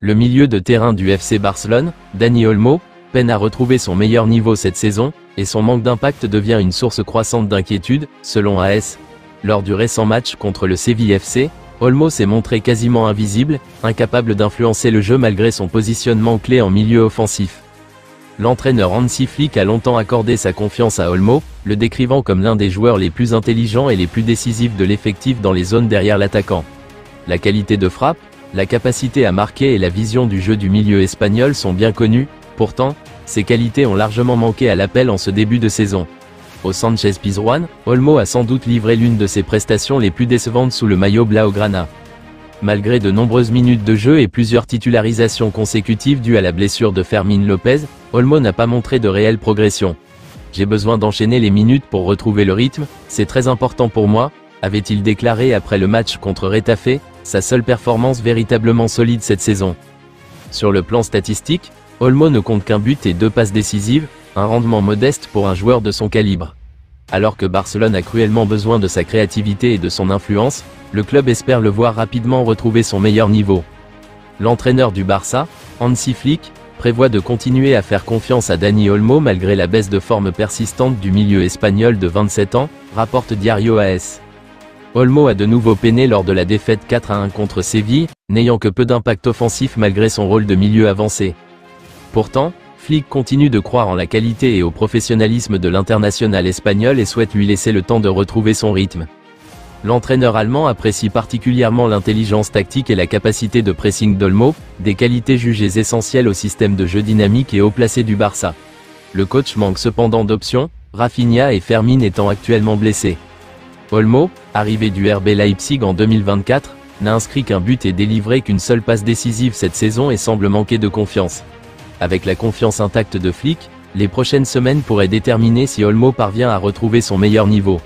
Le milieu de terrain du FC Barcelone, Dani Olmo, peine à retrouver son meilleur niveau cette saison, et son manque d'impact devient une source croissante d'inquiétude, selon AS. Lors du récent match contre le Séville FC, Olmo s'est montré quasiment invisible, incapable d'influencer le jeu malgré son positionnement clé en milieu offensif. L'entraîneur Hansi Flick a longtemps accordé sa confiance à Olmo, le décrivant comme l'un des joueurs les plus intelligents et les plus décisifs de l'effectif dans les zones derrière l'attaquant. La qualité de frappe, la capacité à marquer et la vision du jeu du milieu espagnol sont bien connues, pourtant, ces qualités ont largement manqué à l'appel en ce début de saison. Au Sánchez-Pizjuán, Olmo a sans doute livré l'une de ses prestations les plus décevantes sous le maillot blaugrana. Malgré de nombreuses minutes de jeu et plusieurs titularisations consécutives dues à la blessure de Fermín López, Olmo n'a pas montré de réelle progression. « J'ai besoin d'enchaîner les minutes pour retrouver le rythme, c'est très important pour moi », avait-il déclaré après le match contre Retafe, sa seule performance véritablement solide cette saison. Sur le plan statistique, Olmo ne compte qu'un but et 2 passes décisives, un rendement modeste pour un joueur de son calibre. Alors que Barcelone a cruellement besoin de sa créativité et de son influence, le club espère le voir rapidement retrouver son meilleur niveau. L'entraîneur du Barça, Hansi Flick, prévoit de continuer à faire confiance à Dani Olmo malgré la baisse de forme persistante du milieu espagnol de 27 ans, rapporte Diario AS. Olmo a de nouveau peiné lors de la défaite 4-1 contre Séville, n'ayant que peu d'impact offensif malgré son rôle de milieu avancé. Pourtant, Flick continue de croire en la qualité et au professionnalisme de l'international espagnol et souhaite lui laisser le temps de retrouver son rythme. L'entraîneur allemand apprécie particulièrement l'intelligence tactique et la capacité de pressing d'Olmo, des qualités jugées essentielles au système de jeu dynamique et haut placé du Barça. Le coach manque cependant d'options, Rafinha et Fermín étant actuellement blessés. Olmo, arrivé du RB Leipzig en 2024, n'a inscrit qu'un but et délivré qu'une seule passe décisive cette saison et semble manquer de confiance. Avec la confiance intacte de Flick, les prochaines semaines pourraient déterminer si Olmo parvient à retrouver son meilleur niveau.